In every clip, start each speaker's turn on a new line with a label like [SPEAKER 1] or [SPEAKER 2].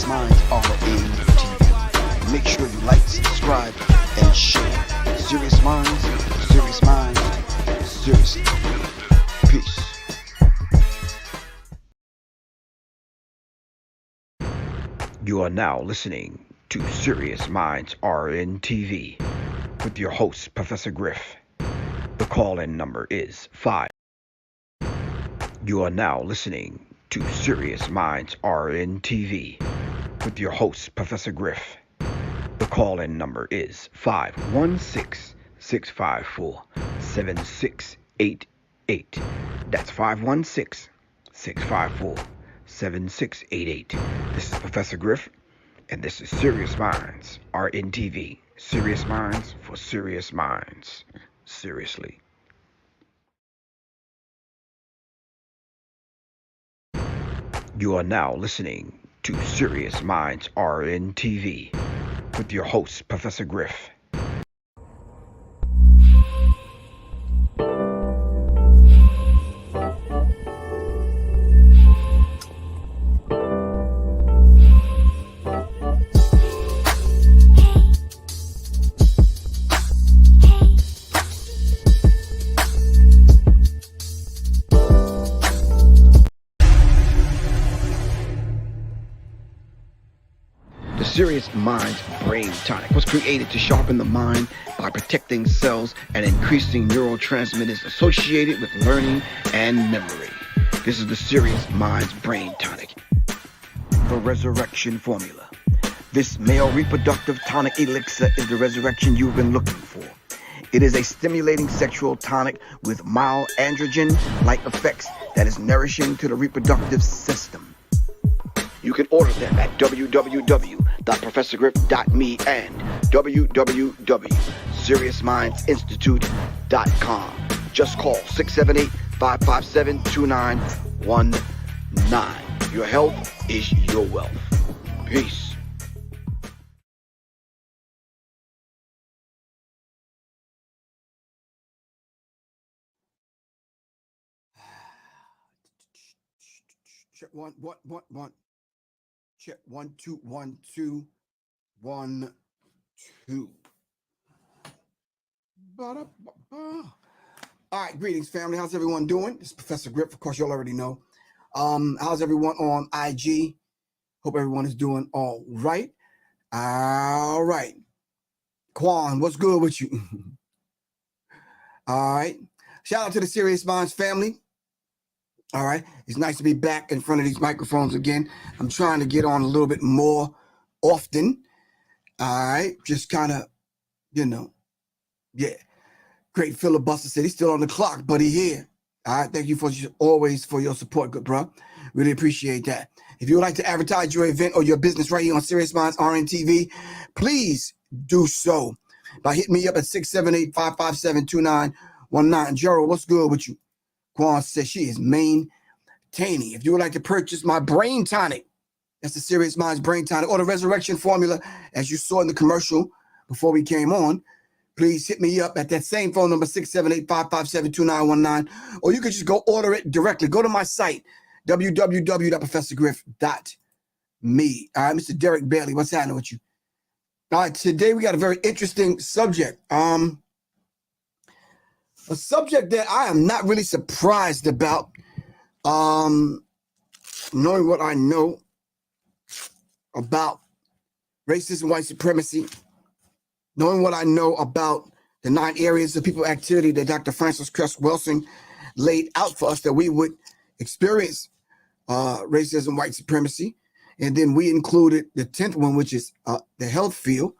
[SPEAKER 1] Serious Minds are in TV. Make sure you like, subscribe, and share. Serious Minds, seriously. Peace. You are now listening to Serious Minds are in TV with your host, Professor Griff. The call-in number is 5. You are now listening to Serious Minds are in TV with your host, Professor Griff. The call-in number is 516-654-7688. That's 516-654-7688. This is Professor Griff, and this is Serious Minds are in TV. Serious Minds for Serious Minds. Seriously. You are now listening to Serious Minds are in TV with your host, Professor Griff. The Serious Minds Brain Tonic was created to sharpen the mind by protecting cells and increasing neurotransmitters associated with learning and memory. This is the Serious Minds Brain Tonic. The Resurrection Formula. This male reproductive tonic elixir is the resurrection you've been looking for. It is a stimulating sexual tonic with mild androgen-like effects that is nourishing to the reproductive system. You can order them at www.professorgriff.me and www.seriousmindsinstitute.com. Just call 678-557-2919. Your health is your wealth. Peace. Check one. Check 1 2 1 2 1 2. All right, greetings, family. How's everyone doing? This is Professor Griff. Of course, y'all already know. How's everyone on IG? Hope everyone is doing all right. All right. Quan, what's good with you? All right. Shout out to the Serious Minds family. All right. It's nice to be back in front of these microphones again. I'm trying to get on a little bit more often. All right. Just kind of, yeah. Great filibuster said he's still on the clock, but he's here. All right. Thank you always for your support, good bro. Really appreciate that. If you would like to advertise your event or your business right here on Serious Minds RNTV, please do so by hitting me up at 678-557-2919. Gerald, what's good with you? Quan says she is maintaining. If you would like to purchase my brain tonic, that's the Serious Minds Brain Tonic, or the Resurrection Formula, as you saw in the commercial before we came on, please hit me up at that same phone number, 678-557-2919, or you can just go order it directly. Go to my site, www.professorgriff.me. All right, Mr. Derek Bailey, what's happening with you? All right, today we got a very interesting subject. A subject that I am not really surprised about, knowing what I know about racism, white supremacy, knowing what I know about the 9 areas of people activity that Dr. Francis Cress Welsing laid out for us that we would experience racism, white supremacy. And then we included the 10th one, which is the health field,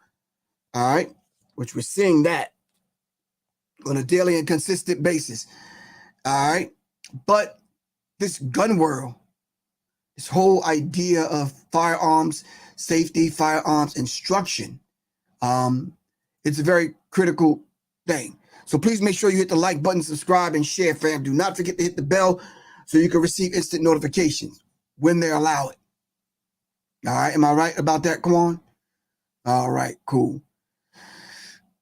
[SPEAKER 1] all right, which we're seeing that on a daily and consistent basis. All right. But this gun world, this whole idea of firearms safety, firearms instruction, it's a very critical thing. So please make sure you hit the like button, subscribe, and share, fam. Do not forget to hit the bell so you can receive instant notifications when they allow it. All right. Am I right about that, Quan? All right, cool.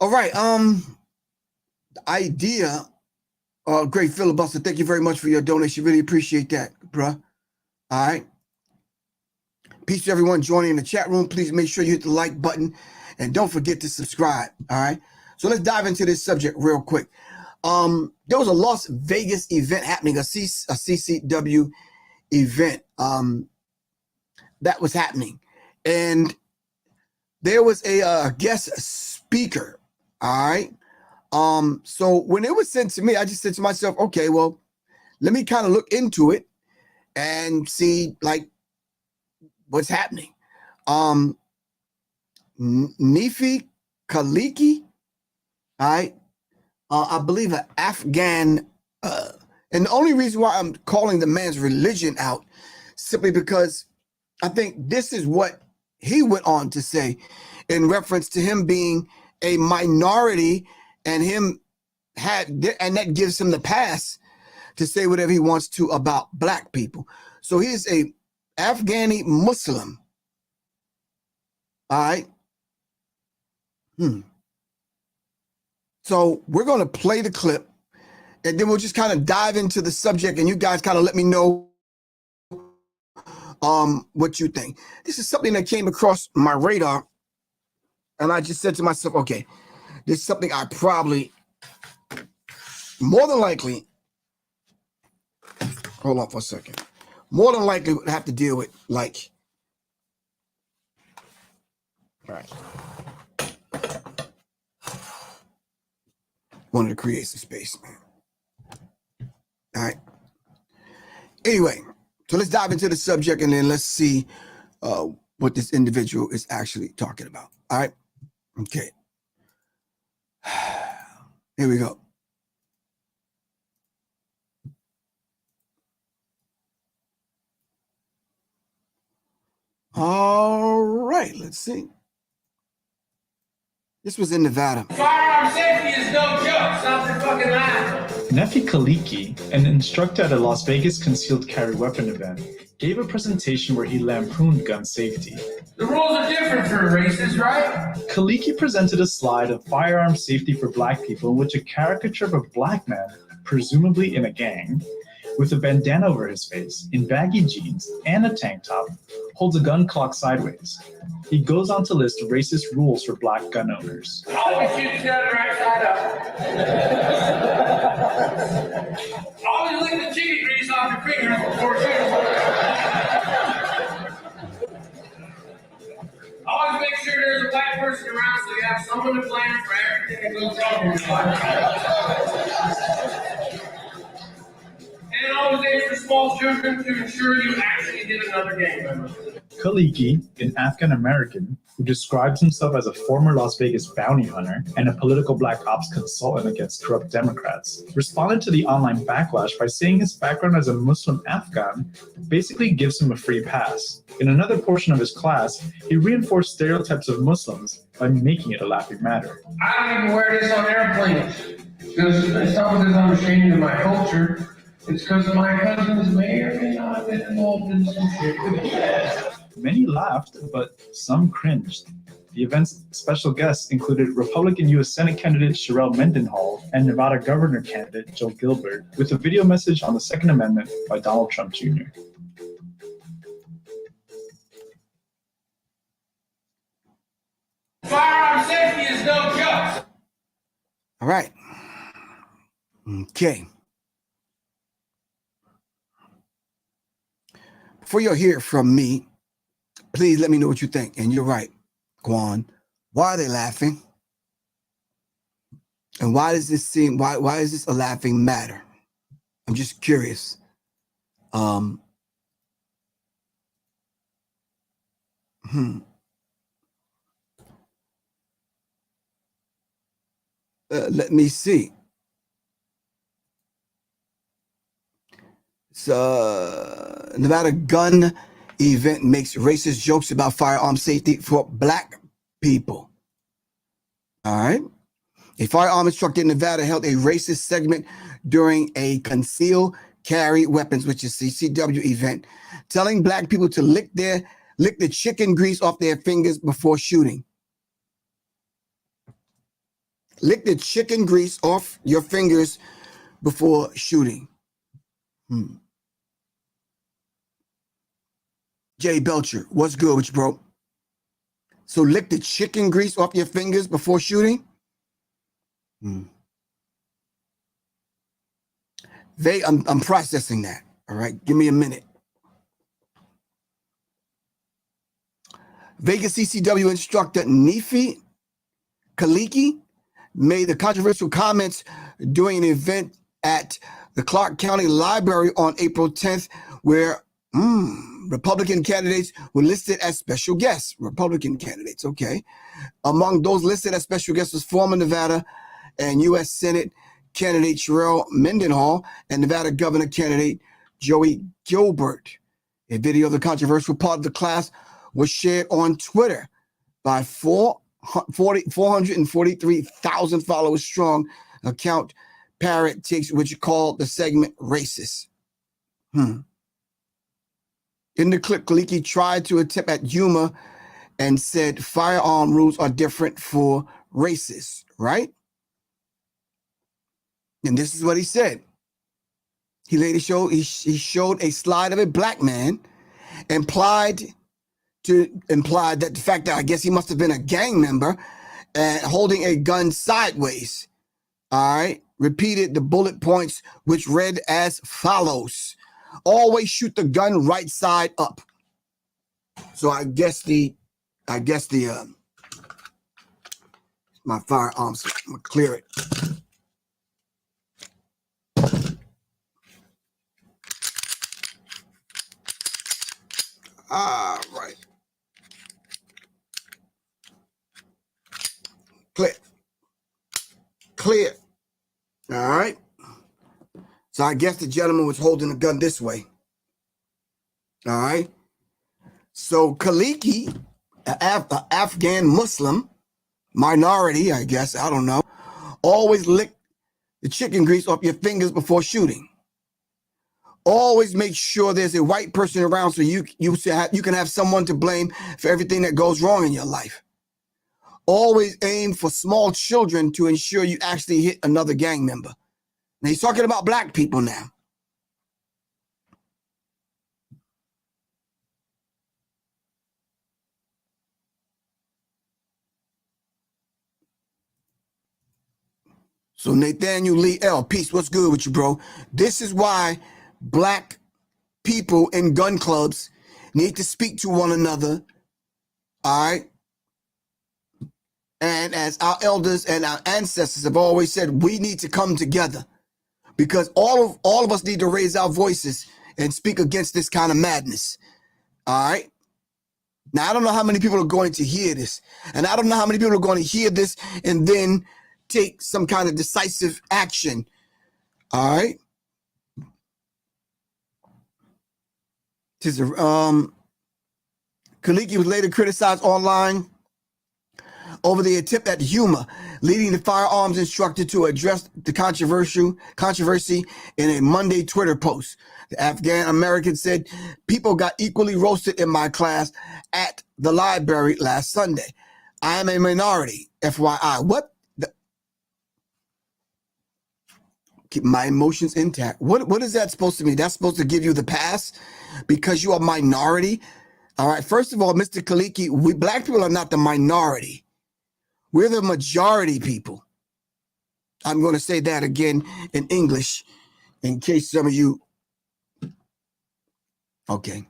[SPEAKER 1] All right. The idea, great filibuster. Thank you very much for your donation. Really appreciate that, bruh. All right. Peace to everyone joining in the chat room. Please make sure you hit the like button and don't forget to subscribe. All right. So let's dive into this subject real quick. There was a Las Vegas event happening, a CCW event that was happening. And there was a guest speaker. All right. So when it was sent to me, I just said to myself, okay, well, let me kind of look into it and see like what's happening. Nefi Kaliki, all right, I believe an Afghan, and the only reason why I'm calling the man's religion out simply because I think this is what he went on to say in reference to him being a minority and that gives him the pass to say whatever he wants to about black people. So he is a Afghani Muslim. All right. So we're going to play the clip and then we'll just kind of dive into the subject and you guys kind of let me know what you think. This is something that came across my radar and I just said to myself, okay, this is something I probably more than likely, hold on for a second, more than likely would have to deal with, like, all right. Wanted to create some space, man. All right. Anyway, so let's dive into the subject and then let's see what this individual is actually talking about. All right. Okay. Here we go. All right, let's see. This was in Nevada.
[SPEAKER 2] Firearm safety is no joke. Stop the fucking line.
[SPEAKER 3] Nefi Kaliki, an instructor at a Las Vegas concealed carry weapon event, gave a presentation where he lampooned gun safety.
[SPEAKER 2] The rules are different for races, right?
[SPEAKER 3] Kaliki presented a slide of firearm safety for black people in which a caricature of a black man, presumably in a gang, with a bandana over his face, in baggy jeans and a tank top, holds a gun cocked sideways. He goes on to list racist rules for black gun owners.
[SPEAKER 2] Always shoot the gun right side up. Always lick the chili grease off your fingers before shooting. Always make sure there's a black person around so you have someone to blame for everything that goes wrong in your life. And always aim for small children to ensure you actually get another gang member.
[SPEAKER 3] Kaliki, an Afghan American who describes himself as a former Las Vegas bounty hunter and a political black ops consultant against corrupt Democrats, responded to the online backlash by saying his background as a Muslim Afghan basically gives him a free pass. In another portion of his class, he reinforced stereotypes of Muslims by making it a laughing matter.
[SPEAKER 2] I don't even wear this on airplanes. Because it's not because I'm ashamed of my culture. It's because my cousins may or may not have been involved in some shit.
[SPEAKER 3] Many laughed, but some cringed. The event's special guests included Republican U.S. Senate candidate Sherelle Mendenhall and Nevada governor candidate Joe Gilbert, with a video message on the Second Amendment by Donald Trump Jr.
[SPEAKER 2] Firearm safety is no joke.
[SPEAKER 1] All right. Okay. Before you hear from me, please let me know what you think. And you're right, Quan. Why are they laughing? And why does this seem, why is this a laughing matter? I'm just curious. Let me see. Nevada gun event makes racist jokes about firearm safety for black people. All right. A firearm instructor in Nevada held a racist segment during a concealed carry weapons, which is CCW event, telling black people to lick the chicken grease off their fingers before shooting. Lick the chicken grease off your fingers before shooting. Jay Belcher, what's good with you, bro? So lick the chicken grease off your fingers before shooting? I'm processing that. All right, give me a minute. Vegas CCW instructor Nefi Kaliki made the controversial comments during an event at the Clark County Library on April 10th, where Republican candidates were listed as special guests. Republican candidates, okay. Among those listed as special guests was former Nevada and U.S. Senate candidate Sherrell Mendenhall and Nevada governor candidate Joey Gilbert. A video of the controversial part of the class was shared on Twitter by 443,000 followers strong account Parrot Takes, which called the segment racist. In the clip, Kaliki tried to attempt at humor and said firearm rules are different for racists, right? And this is what he said. He later showed he showed a slide of a black man, implied that the fact that I guess he must have been a gang member and holding a gun sideways. All right. Repeated the bullet points, which read as follows: always shoot the gun right side up. So I guess my firearms, I'm gonna clear it. All right. Clear. All right. So I guess the gentleman was holding the gun this way. All right. So Kaliki, an Afghan Muslim minority, I guess, I don't know, always lick the chicken grease off your fingers before shooting. Always make sure there's a white person around so you can have someone to blame for everything that goes wrong in your life. Always aim for small children to ensure you actually hit another gang member. Now he's talking about black people now. So Nathaniel Lee L, peace, what's good with you, bro? This is why black people in gun clubs need to speak to one another, all right? And as our elders and our ancestors have always said, we need to come together because all of us need to raise our voices and speak against this kind of madness, all right? Now, I don't know how many people are going to hear this, and I don't know how many people are going to hear this and then take some kind of decisive action, all right? Kaliki was later criticized online over the attempt at humor, leading the firearms instructor to address the controversy in a Monday Twitter post. The Afghan American said, people got equally roasted in my class at the library last Sunday. I am a minority, FYI. What? Keep my emotions intact. What is that supposed to mean? That's supposed to give you the pass because you are a minority? All right, first of all, Mr. Kaliki, black people are not the minority. We're the majority people. I'm going to say that again in English in case some of you. Okay.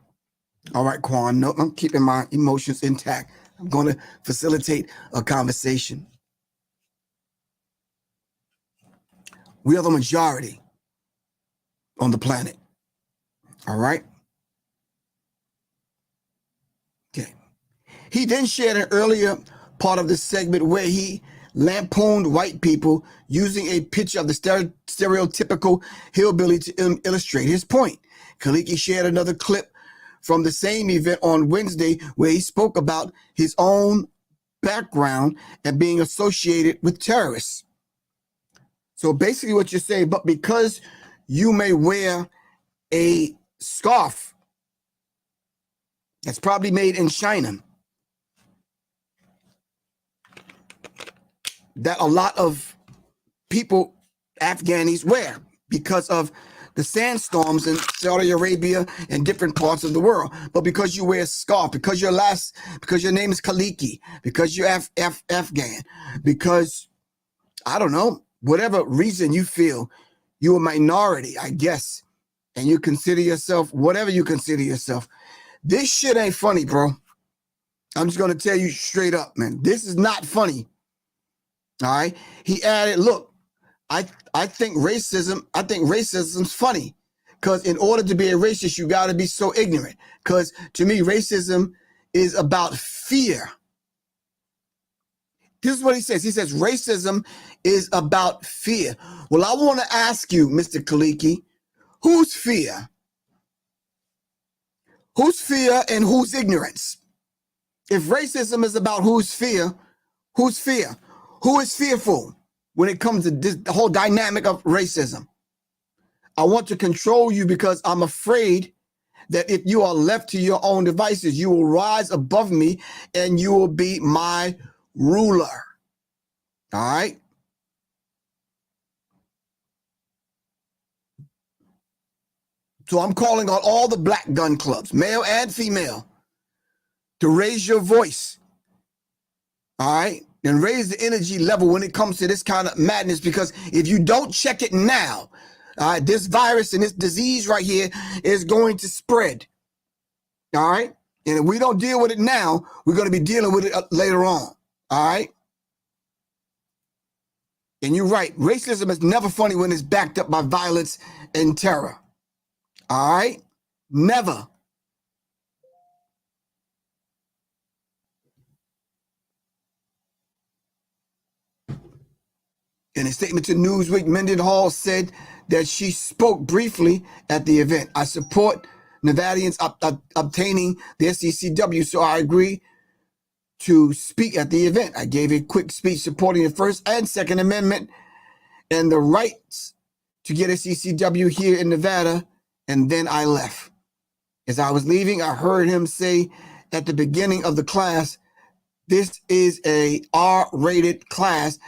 [SPEAKER 1] All right, Quan. No, I'm keeping my emotions intact. I'm going to facilitate a conversation. We are the majority on the planet. All right. Okay. He then shared an earlier part of this segment where he lampooned white people using a picture of the stereotypical hillbilly to illustrate his point. Kaliki shared another clip from the same event on Wednesday where he spoke about his own background and being associated with terrorists. So basically what you're saying, but because you may wear a scarf that's probably made in China, that a lot of people, Afghanis, wear because of the sandstorms in Saudi Arabia and different parts of the world. But because you wear a scarf, because your name is Kaliki, because you're Afghan, because, I don't know, whatever reason you feel you're a minority, I guess, and you consider yourself, whatever you consider yourself, this shit ain't funny, bro. I'm just going to tell you straight up, man. This is not funny. All right. He added, look, I think racism's funny, because in order to be a racist, you got to be so ignorant. Because to me, racism is about fear. This is what he says. He says racism is about fear. Well, I want to ask you, Mr. Kaliki, whose fear? Whose fear and whose ignorance? If racism is about whose fear? Who is fearful when it comes to this, the whole dynamic of racism? I want to control you because I'm afraid that if you are left to your own devices, you will rise above me and you will be my ruler. All right? So I'm calling on all the black gun clubs, male and female, to raise your voice. All right? And raise the energy level when it comes to this kind of madness, because if you don't check it now, this virus and this disease right here is going to spread. All right? And if we don't deal with it now, we're going to be dealing with it later on. All right? And you're right. Racism is never funny when it's backed up by violence and terror. All right? Never. In a statement to Newsweek, Mendenhall said that she spoke briefly at the event. I support Nevadians obtaining the SCCW, so I agree to speak at the event. I gave a quick speech supporting the First and Second Amendment and the rights to get a CCW here in Nevada, and then I left. As I was leaving, I heard him say at the beginning of the class, this is a R-rated class,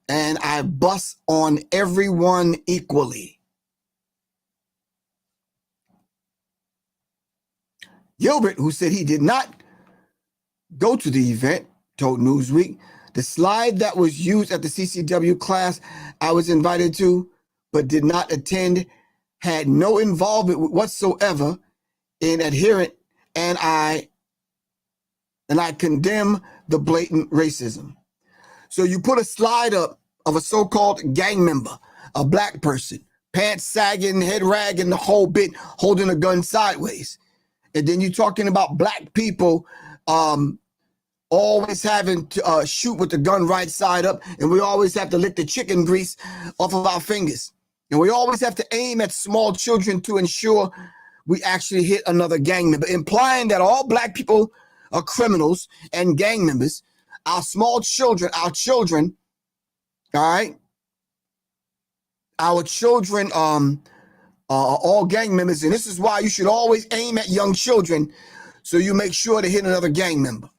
[SPEAKER 1] and I bust on everyone equally. Gilbert, who said he did not go to the event, told Newsweek, the slide that was used at the CCW class I was invited to but did not attend had no involvement whatsoever in adherent, and I condemn the blatant racism. So you put a slide up of a so-called gang member, a black person, pants sagging, head ragging, the whole bit, holding a gun sideways. And then you're talking about black people always having to shoot with the gun right side up, and we always have to lick the chicken grease off of our fingers. And we always have to aim at small children to ensure we actually hit another gang member, implying that all black people are criminals and gang members. Our small children, all right? Our children are all gang members, and this is why you should always aim at young children so you make sure to hit another gang member.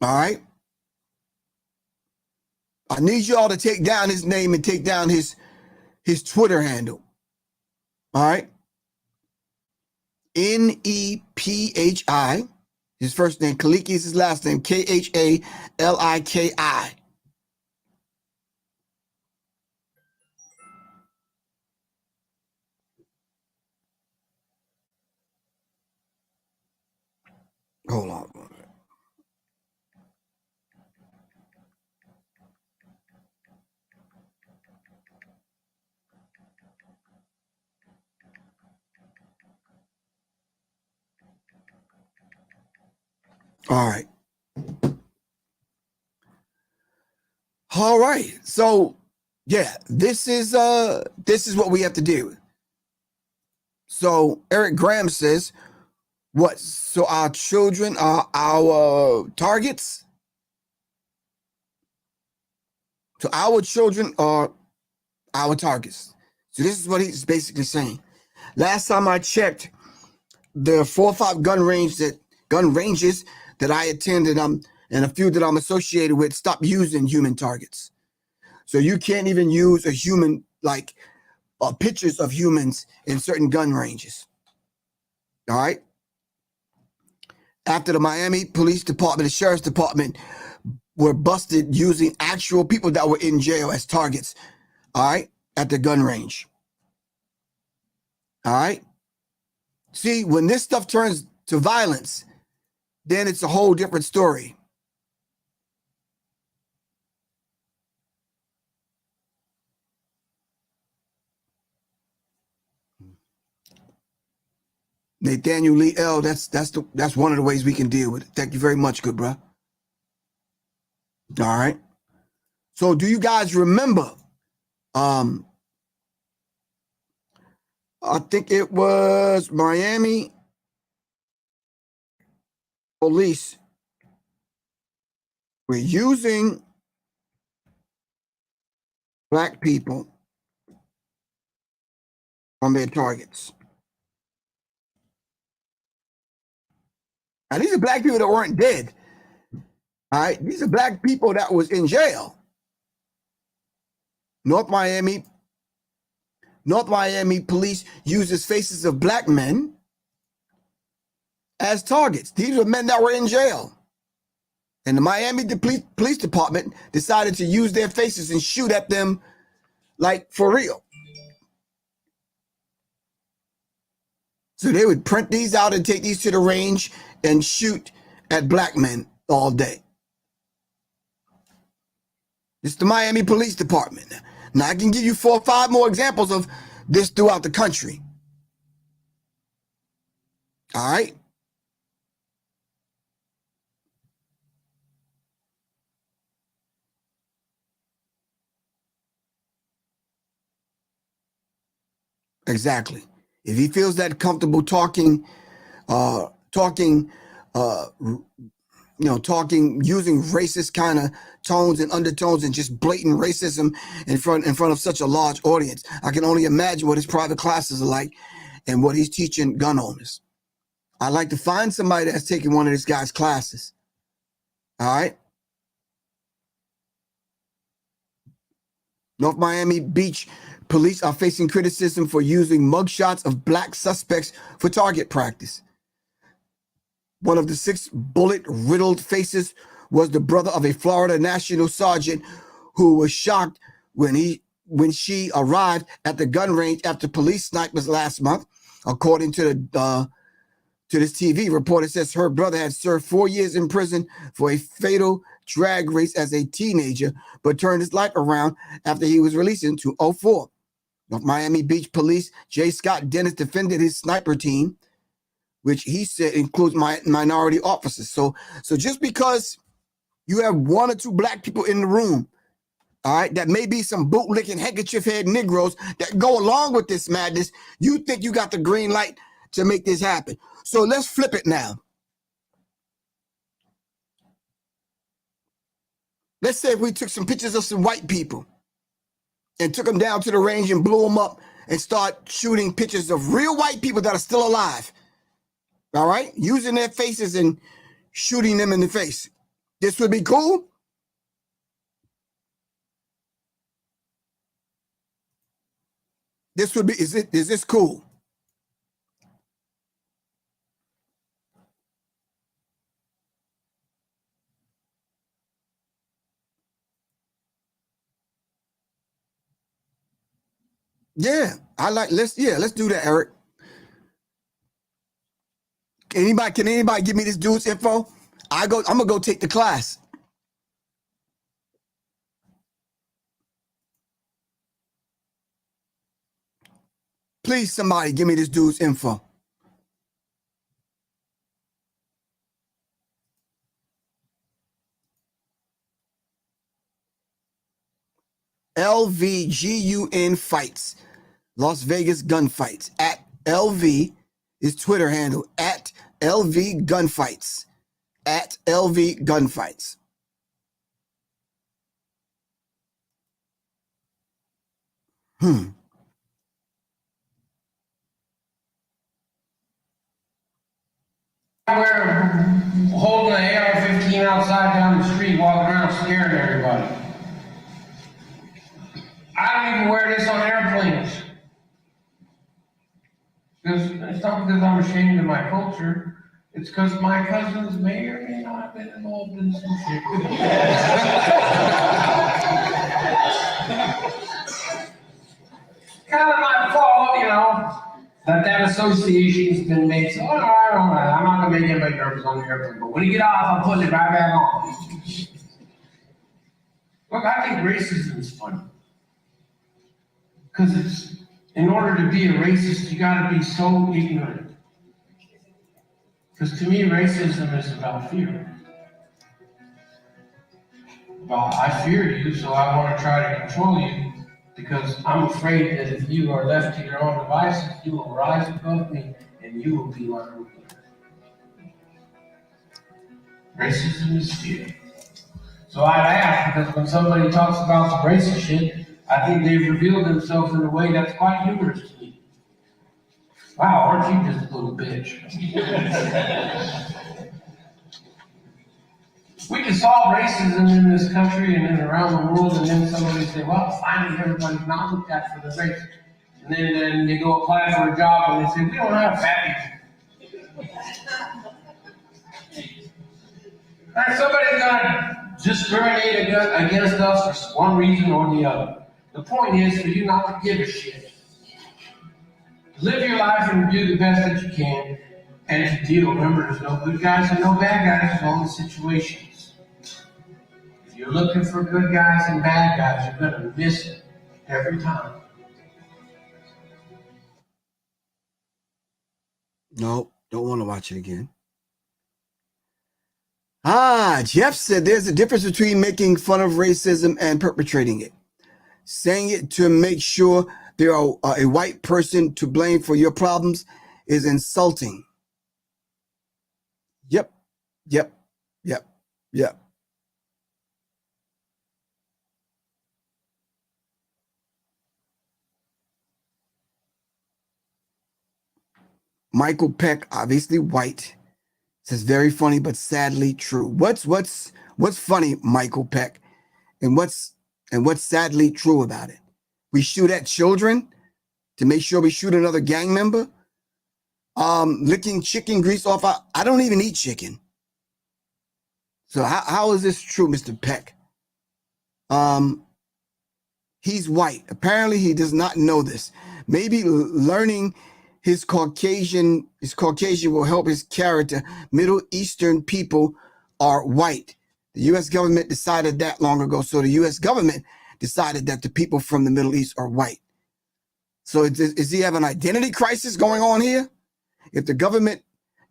[SPEAKER 1] All right? I need y'all to take down his name and take down his Twitter handle. All right? Nephi, his first name, Kaliki is his last name, Khaliki. Hold on. All right. All right. So, yeah, this is what we have to do. So, Eric Graham says, what? So our children are our targets? So our children are our targets. So this is what he's basically saying. Last time I checked, there are 4 or 5 gun ranges that I attended, and a few that I'm associated with, stop using human targets. So you can't even use a human, like pictures of humans in certain gun ranges. All right. After the Miami Police Department, the Sheriff's Department were busted using actual people that were in jail as targets. All right. At the gun range. All right. See, when this stuff turns to violence, then it's a whole different story. Nathaniel Lee L. That's one of the ways we can deal with it. Thank you very much, good bro. All right. So do you guys remember? I think it was Miami police were using black people on their targets. Now, these are black people that weren't dead. All right. These are black people that was in jail. North Miami police uses faces of black men as targets. These were men that were in jail. And the Miami Police Department decided to use their faces and shoot at them like for real. So they would print these out and take these to the range and shoot at black men all day. It's the Miami Police Department. Now, I can give you 4 or 5 more examples of this throughout the country. All right? Exactly. If he feels that comfortable talking, using racist kind of tones and undertones and just blatant racism in front of such a large audience, I can only imagine what his private classes are like and what he's teaching gun owners. I'd like to find somebody that's taking one of this guy's classes. All right. North Miami Beach police are facing criticism for using mugshots of black suspects for target practice. One of the 6 bullet-riddled faces was the brother of a Florida national sergeant who was shocked when she arrived at the gun range after police snipers last month. According to this TV report, it says her brother had served 4 years in prison for a fatal drag race as a teenager, but turned his life around after he was released in 2004. North Miami Beach Police J. Scott Dennis defended his sniper team, which he said includes minority officers. So just because you have 1 or 2 black people in the room, all right, that may be some bootlicking handkerchief head Negroes that go along with this madness, you think you got the green light to make this happen. So let's flip it now. Let's say if we took some pictures of some white people and took them down to the range and blew them up and start shooting pictures of real white people that are still alive. All right? Using their faces and shooting them in the face. This would be cool. This would be, is this cool? Yeah, let's do that, Eric. Can anybody give me this dude's info? I'm gonna go take the class. Please, somebody give me this dude's info. LVGUN fights. Las Vegas gunfights. At LV is Twitter handle. At LV gunfights. At LV gunfights.
[SPEAKER 2] We're holding an AR-15 outside down the street, walking around scaring everybody. don't even wear this on airplanes. Because it's not because I'm ashamed of my culture. It's because my cousins may or may not have been involved in some shit. Kind of my fault, you know, that association's been made. So, all right, I'm not gonna make anybody nervous on the airplane. But when you get off, I'm putting it right back on. Look, I think racism is funny. Because in order to be a racist, you gotta be so ignorant. Because to me, racism is about fear. About, I fear you, so I want to try to control you, because I'm afraid that if you are left to your own devices, you will rise above me and you will be my ruler. Racism is fear. So I laugh because when somebody talks about some racist shit, I think they've revealed themselves in a way that's quite humorous to me. Wow, aren't you just a little bitch? We can solve racism in this country and then around the world, and then somebody say, well, finally everybody's not looked at for the race. And then they go apply for a job and they say, we don't have fat people. And somebody's gonna discriminate against us for one reason or the other. The point is for you not to give a shit. Live your life and do the best that you can, and to deal. Remember, there's no good guys and no bad guys, there's only situations. If you're looking for good guys and bad guys, you're gonna miss it every time.
[SPEAKER 1] No, don't want to watch it again. Jeff said there's a difference between making fun of racism and perpetrating it. Saying it to make sure there are a white person to blame for your problems is insulting. Yep. Michael Peck, obviously white, says very funny but sadly true. What's funny, Michael Peck, and what's sadly true about it? We shoot at children to make sure we shoot another gang member. Licking chicken grease off. I don't even eat chicken. So how is this true, Mr. Peck? He's white. Apparently he does not know this. Maybe learning his Caucasian will help his character. Middle Eastern people are white. The U.S. government decided that long ago. So the U.S. government decided that the people from the Middle East are white. So does he have an identity crisis going on here? If the government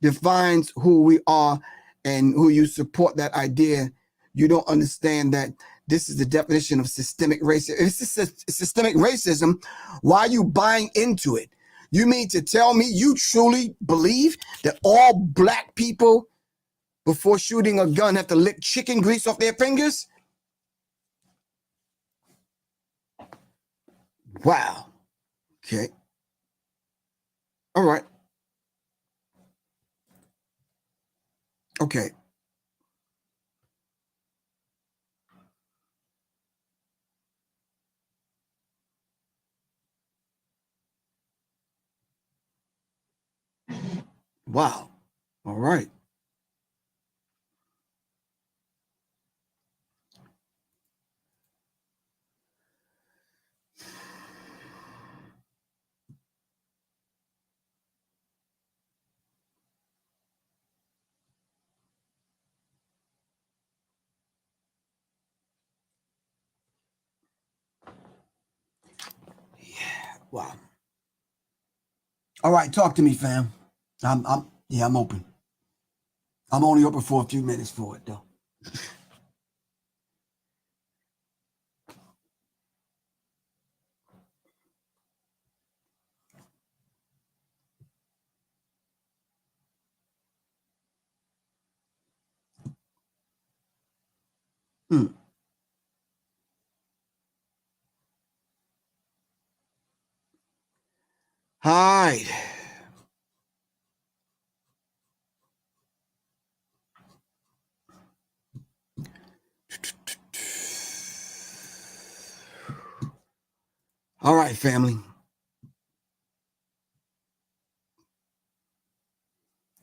[SPEAKER 1] defines who we are and who you support that idea, you don't understand that this is the definition of systemic racism. If it's systemic racism, why are you buying into it? You mean to tell me you truly believe that all black people before shooting a gun have to lick chicken grease off their fingers? Wow. Okay. All right. Okay. Wow. All right. Wow. All right, talk to me, fam. I'm open. I'm only open for a few minutes for it, though. Hi. All right, family.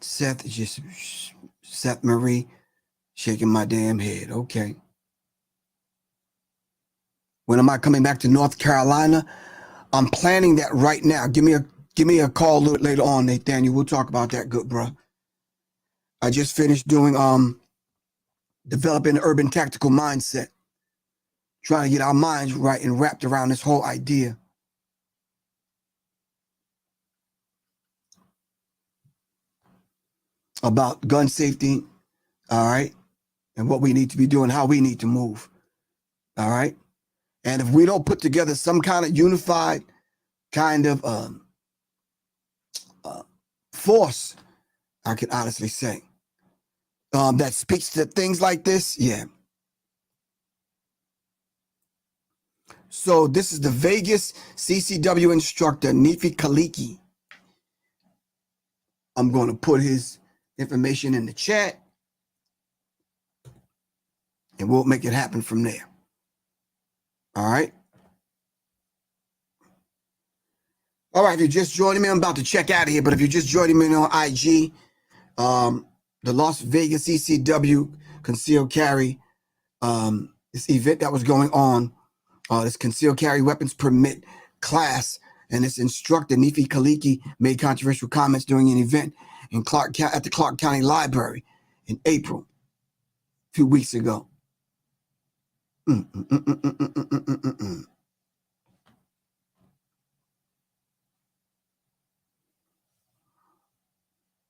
[SPEAKER 1] Seth Marie shaking my damn head. Okay. When am I coming back to North Carolina? I'm planning that right now. Give me a call later on, Nathaniel. We'll talk about that, good bro. I just finished doing developing an urban tactical mindset, trying to get our minds right and wrapped around this whole idea. About gun safety, all right, and what we need to be doing, how we need to move, all right. And if we don't put together some kind of unified kind of force, I can honestly say, that speaks to things like this, yeah. So this is the Vegas CCW instructor, Nefi Kaliki. I'm going to put his information in the chat, and we'll make it happen from there. All right. All right, if you're just joining me, I'm about to check out of here, but if you're just joining me on IG, the Las Vegas CCW concealed carry, this event that was going on, this concealed carry weapons permit class, and this instructor, Nefi Kaliki, made controversial comments during an event in at the Clark County Library in April, a few weeks ago.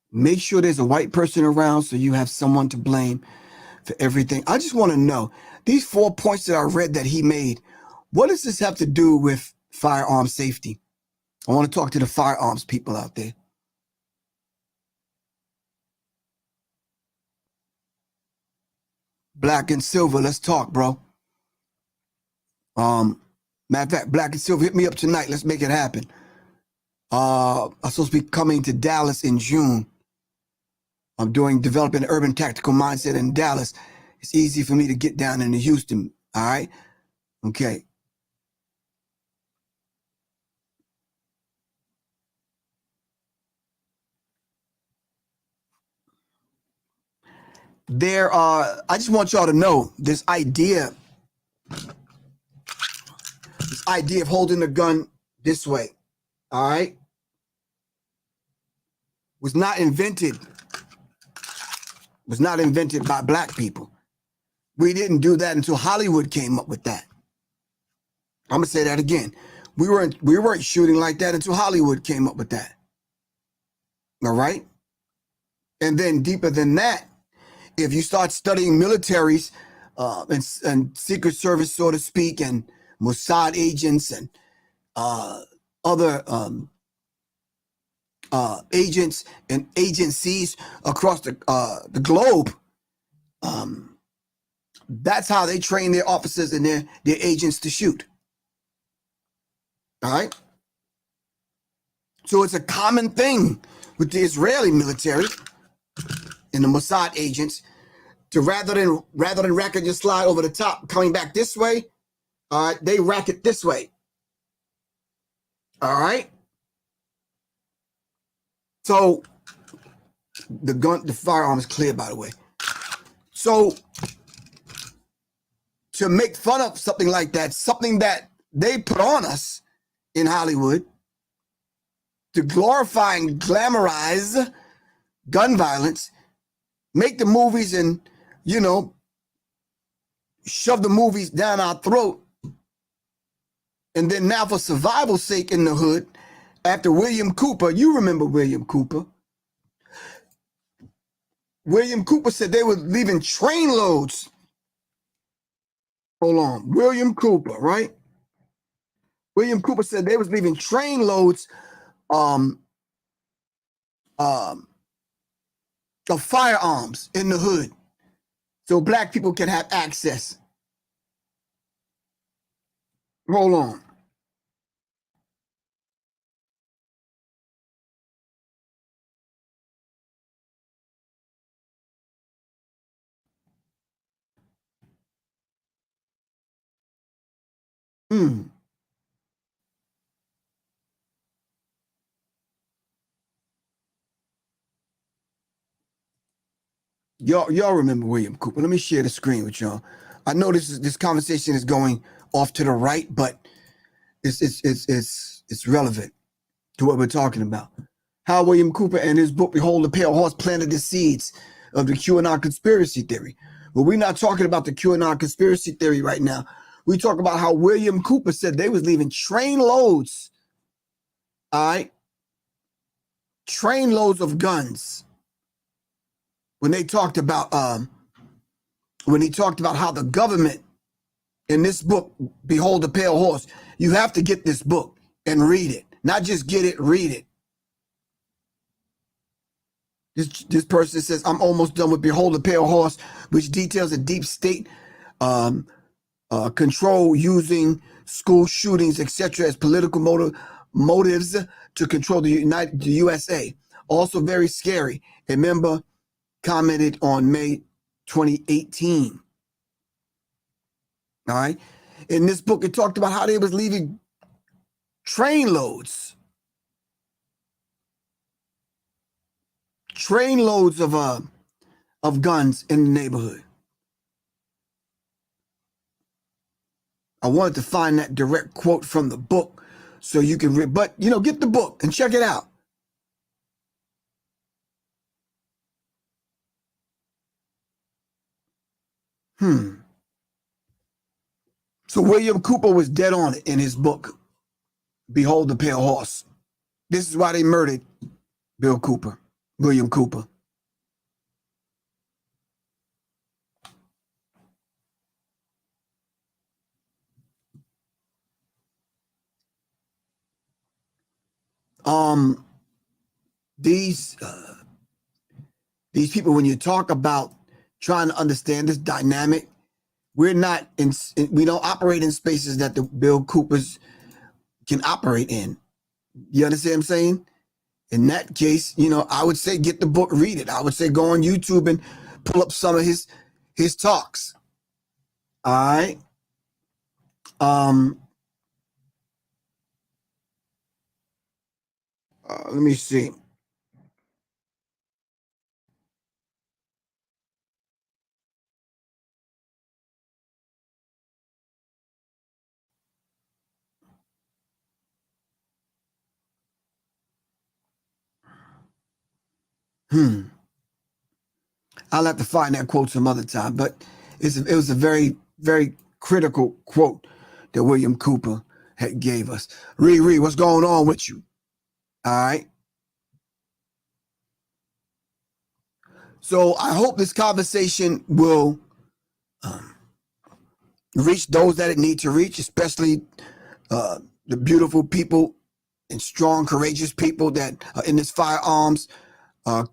[SPEAKER 1] Make sure there's a white person around so you have someone to blame for everything. I just want to know, these 4 points that I read that he made, what does this have to do with firearm safety? I want to talk to the firearms people out there. Black and Silver, let's talk, bro. Matter of fact, Black and Silver, hit me up tonight. Let's make it happen. I'm supposed to be coming to Dallas in June. I'm developing an urban tactical mindset in Dallas. It's easy for me to get down into Houston. All right. Okay. I just want y'all to know this idea of holding the gun this way, all right, was not invented by black people. We didn't do that until Hollywood came up with that. I'm gonna say that again. We weren't shooting like that until Hollywood came up with that. All right? And then deeper than that, if you start studying militaries and Secret Service, so to speak, and Mossad agents and other agents and agencies across the globe, that's how they train their officers and their agents to shoot. All right? So it's a common thing with the Israeli military and the Mossad agents to rather than racket your slide over the top coming back this way, all right, they rack it this way. All right? So the firearm is clear, by the way. So to make fun of something like that, something that they put on us in Hollywood to glorify and glamorize gun violence, make the movies and, shove the movies down our throat. And then now for survival's sake in the hood, after William Cooper, you remember William Cooper. William Cooper said they were leaving train loads. Hold on. William Cooper, right? William Cooper said they was leaving train loads of firearms in the hood so black people can have access. Hold on. Y'all remember William Cooper. Let me share the screen with y'all. I know this conversation is going off to the right, but it's relevant to what we're talking about. How William Cooper and his book Behold the Pale Horse planted the seeds of the QAnon conspiracy theory. But we're not talking about the QAnon conspiracy theory right now. We talk about how William Cooper said they was leaving train loads, all right, train loads of guns. When they talked about how the government in this book, Behold the Pale Horse, you have to get this book and read it. Not just get it, read it. This person says, I'm almost done with Behold the Pale Horse, which details a deep state control using school shootings, etc., as political motives to control the USA. Also very scary. A member commented on May 2018. All right. In this book, it talked about how they was leaving train loads of guns in the neighborhood. I wanted to find that direct quote from the book so you can read, but get the book and check it out. So William Cooper was dead on it in his book, Behold the Pale Horse. This is why they murdered William Cooper. These people, when you talk about trying to understand this dynamic, we don't operate in spaces that the Bill Coopers can operate in. You understand what I'm saying? In that case, I would say get the book, read it. I would say go on YouTube and pull up some of his talks. All right. Let me see. I'll have to find that quote some other time, but it was a very, very critical quote that William Cooper had gave us. Ree, what's going on with you? All right. So I hope this conversation will reach those that it needs to reach, especially the beautiful people and strong, courageous people that are in this firearms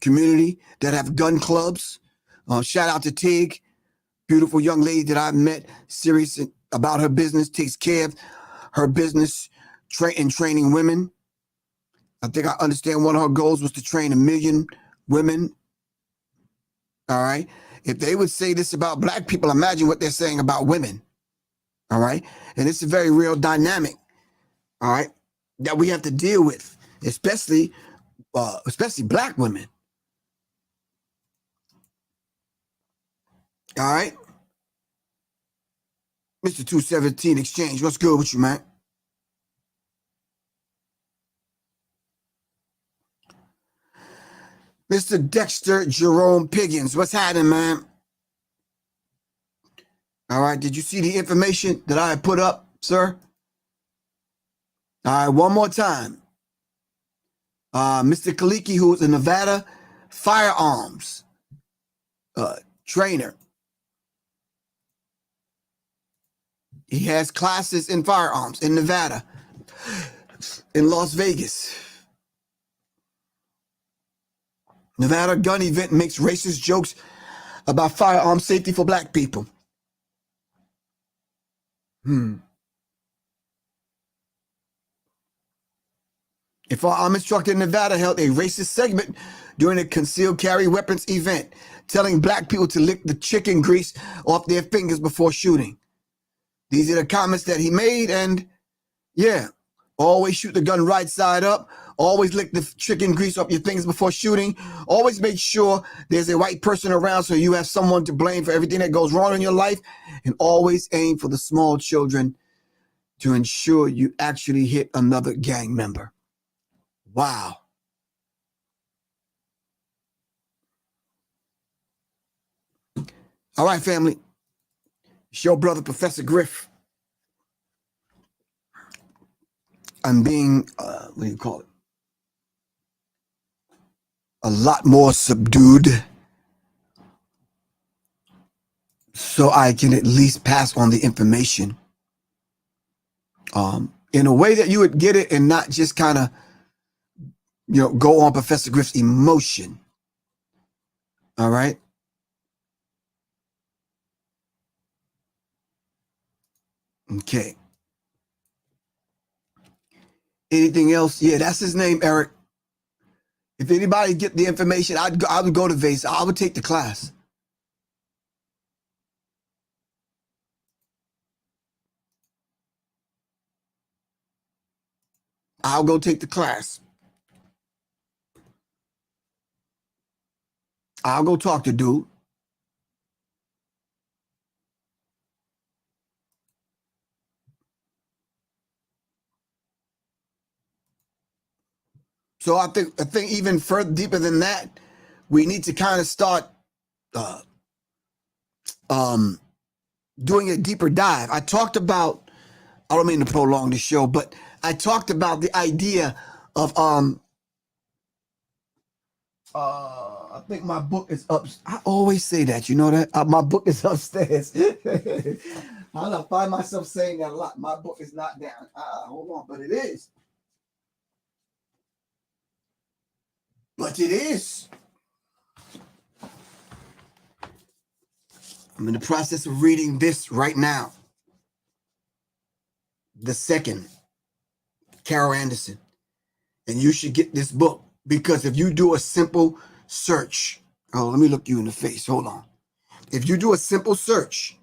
[SPEAKER 1] community that have gun clubs. Shout out to Tig, beautiful young lady that I met, serious about her business, takes care of her business training women. I think I understand one of her goals was to train 1 million women. All right. If they would say this about Black people, imagine what they're saying about women. All right. And it's a very real dynamic. All right. That we have to deal with, especially Black women. All right. Mr. 217 Exchange, what's good with you, man? Mr. Dexter Jerome Piggins, what's happening, man? All right, did you see the information that I put up, sir? All right, one more time. Mr. Kaliki, who's a Nevada firearms trainer. He has classes in firearms in Nevada, in Las Vegas. Nevada gun event makes racist jokes about firearm safety for Black people. A firearm instructor in Nevada held a racist segment during a concealed carry weapons event, telling Black people to lick the chicken grease off their fingers before shooting. These are the comments that he made, and yeah, Always shoot the gun right side up. Always lick the chicken grease off your fingers before shooting. Always make sure there's a white person around so you have someone to blame for everything that goes wrong in your life. And always aim for the small children to ensure you actually hit another gang member. Wow. All right, family. It's your brother, Professor Griff. I'm being, what do you call it? A lot more subdued so I can at least pass on the information in a way that you would get it and not just kind of, go on Professor Griff's emotion. All right. Okay. Anything else? Yeah, that's his name, Eric. If anybody get the information, I would go to Vase. I would take the class. I'll go take the class. I'll go talk to dude. So I think even further deeper than that, we need to kind of start doing a deeper dive. I talked about, I don't mean to prolong the show, but I talked about the idea of I think my book is up. I always say that, you know that? My book is upstairs. I find myself saying that a lot. My book is not down. Hold on, but it is. But it is. I'm in the process of reading this right now. The second, Carol Anderson. And you should get this book because if you do a simple search, let me look you in the face. Hold on. If you do a simple search,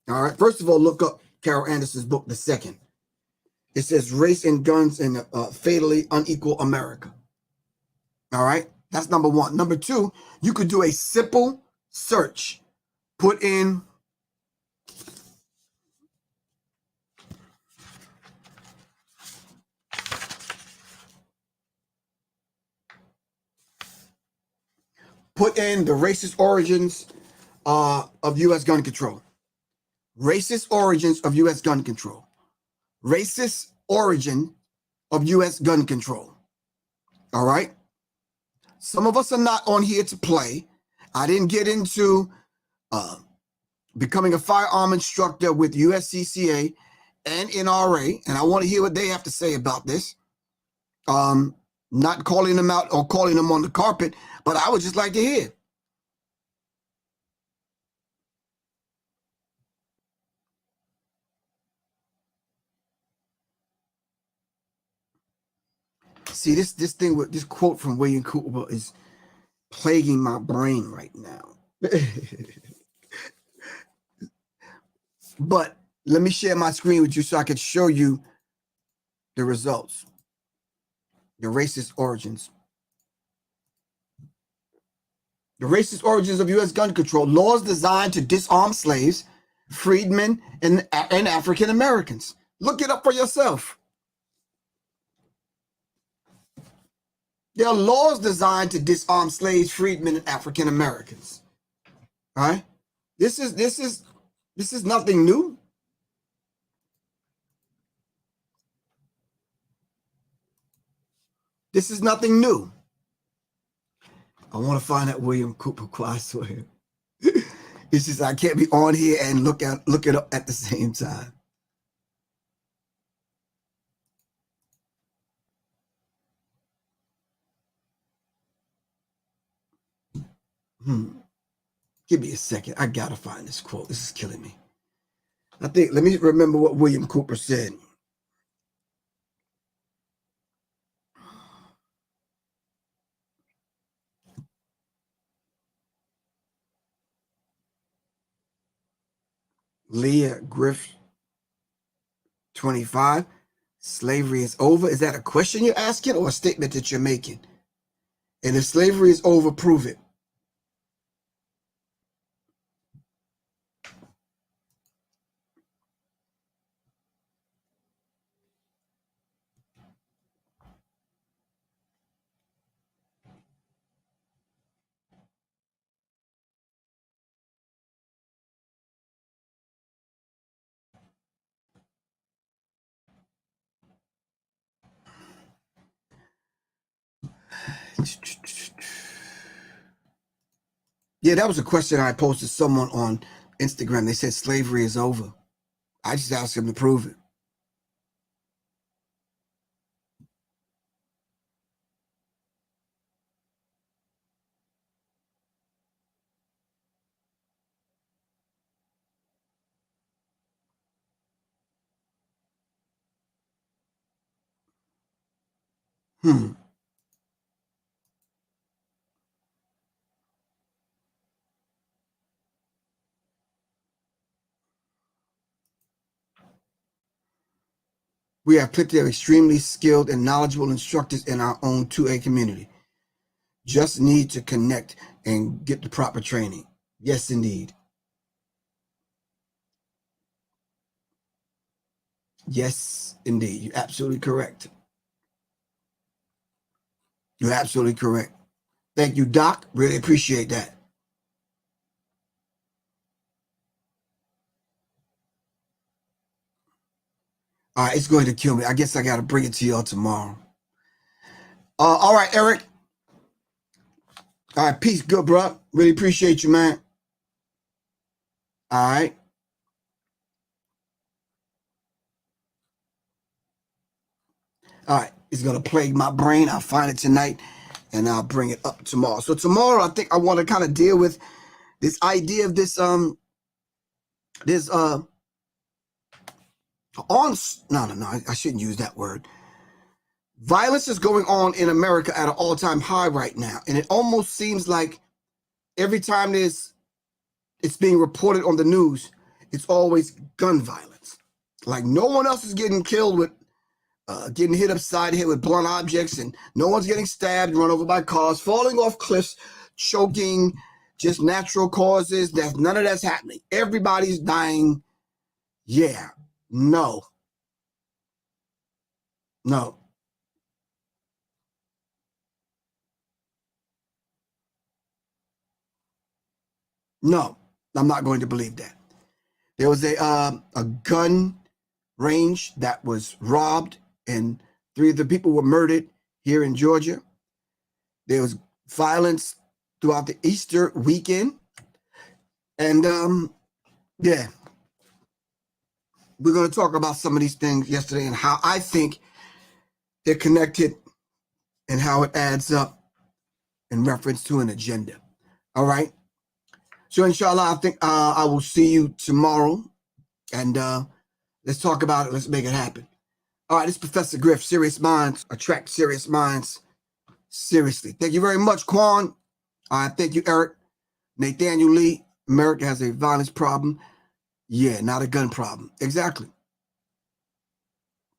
[SPEAKER 1] all right, first of all, look up Carol Anderson's book, The Second. It says Race and Guns in a Fatally Unequal America. All right, that's number one. Number two, you could do a simple search. Put in the racist origins of U.S. gun control. Racist origins of U.S. gun control. Racist origin of U.S. gun control. All right? Some of us are not on here to play. I didn't get into becoming a firearm instructor with USCCA and NRA, and I want to hear what they have to say about this. Not calling them out or calling them on the carpet, but I would just like to hear. See, this thing with this quote from William Cooper is plaguing my brain right now. But let me share my screen with you so I can show you the results. The racist origins. The racist origins of U.S. gun control. Laws designed to disarm slaves, freedmen, and African Americans. Look it up for yourself. There are laws designed to disarm slaves, freedmen, and African Americans. All right? This is nothing new. This is nothing new. I want to find that William Cooper quote. I swear. It's just I can't be on here and look it up at the same time. Give me a second. I gotta find this quote. This is killing me. Let me remember what William Cooper said. Leah Griff 25 Slavery is over. Is that a question you're asking or a statement that you're making? And if slavery is over, prove it. Yeah, that was a question I posed to someone on Instagram. They said slavery is over. I just asked them to prove it. We have plenty of extremely skilled and knowledgeable instructors in our own 2A community. Just need to connect and get the proper training. Yes, indeed. Yes, indeed. You're absolutely correct. You're absolutely correct. Thank you, Doc. Really appreciate that. All right, it's going to kill me. I guess I got to bring it to y'all tomorrow. All right, Eric. All right, peace. Good, bro. Really appreciate you, man. All right. All right, it's going to plague my brain. I'll find it tonight, and I'll bring it up tomorrow. So tomorrow, I think I want to kind of deal with this idea of this, no, I shouldn't use that word. Violence is going on in America at an all-time high right now, and it almost seems like every time it's being reported on the news, it's always gun violence. Like no one else is getting killed with, getting hit upside the head with blunt objects, and no one's getting stabbed, run over by cars, falling off cliffs, choking, just natural causes. None of that's happening. Everybody's dying. Yeah. No. No. No, I'm not going to believe that. There was a gun range that was robbed, and 3 of the people were murdered here in Georgia. There was violence throughout the Easter weekend. And yeah, we're going to talk about some of these things yesterday and how I think they're connected and how it adds up in reference to an agenda. All right. So inshallah, I think I will see you tomorrow, and let's talk about it. Let's make it happen. All right, this is Professor Griff. Serious minds attract serious minds. Seriously. Thank you very much, Quan. All right, thank you, Eric. Nathaniel Lee. America has a violence problem. Yeah, not a gun problem. Exactly.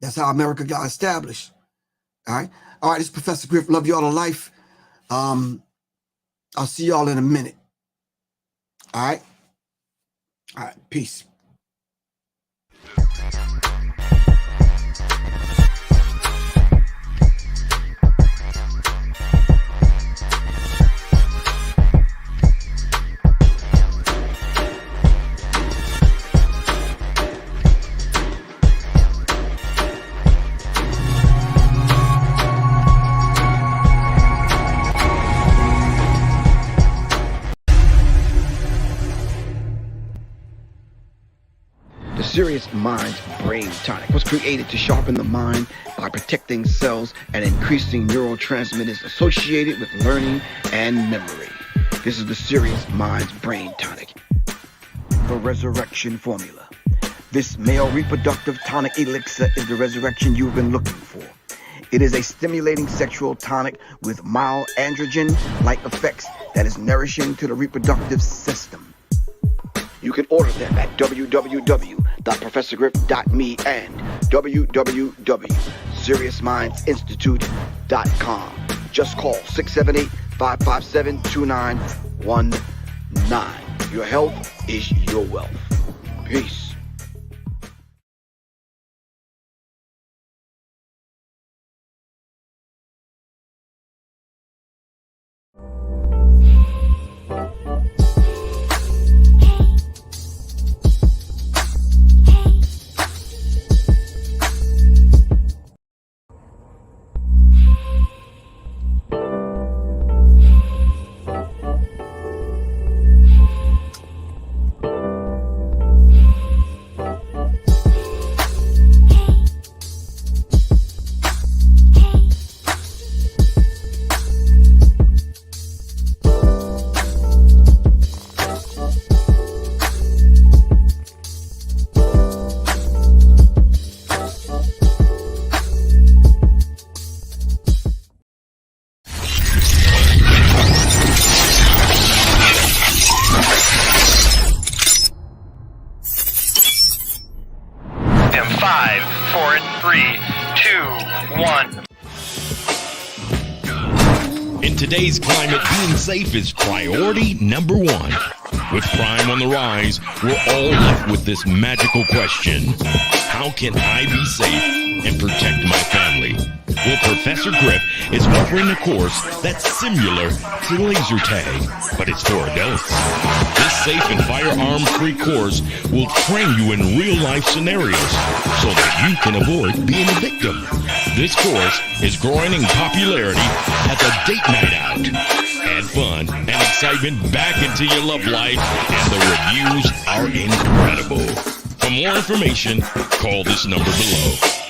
[SPEAKER 1] That's how America got established. All right. All right, this is Professor Griff. Love you all to life. I'll see y'all in a minute. All right. All right. Peace. Serious Minds Brain Tonic was created to sharpen the mind by protecting cells and increasing neurotransmitters associated with learning and memory. This is the Serious Minds Brain Tonic, the resurrection formula. This male reproductive tonic elixir is the resurrection you've been looking for. It is a stimulating sexual tonic with mild androgen-like effects that is nourishing to the reproductive system. You can order them at www.theseries.com. www.professorgriff.me and www.seriousmindsinstitute.com. Just call 678-557-2919. Your health is your wealth. Peace.
[SPEAKER 4] In today's climate, being safe is priority number one. With crime on the rise, we're all left with this magical question. How can I be safe and protect my family? Well, Professor Griff is offering a course that's similar to laser tag, but it's for adults. This safe and firearm-free course will train you in real-life scenarios so that you can avoid being a victim. This course is growing in popularity as a date night out. Add fun and excitement back into your love life, and the reviews are incredible. For more information, call this number below.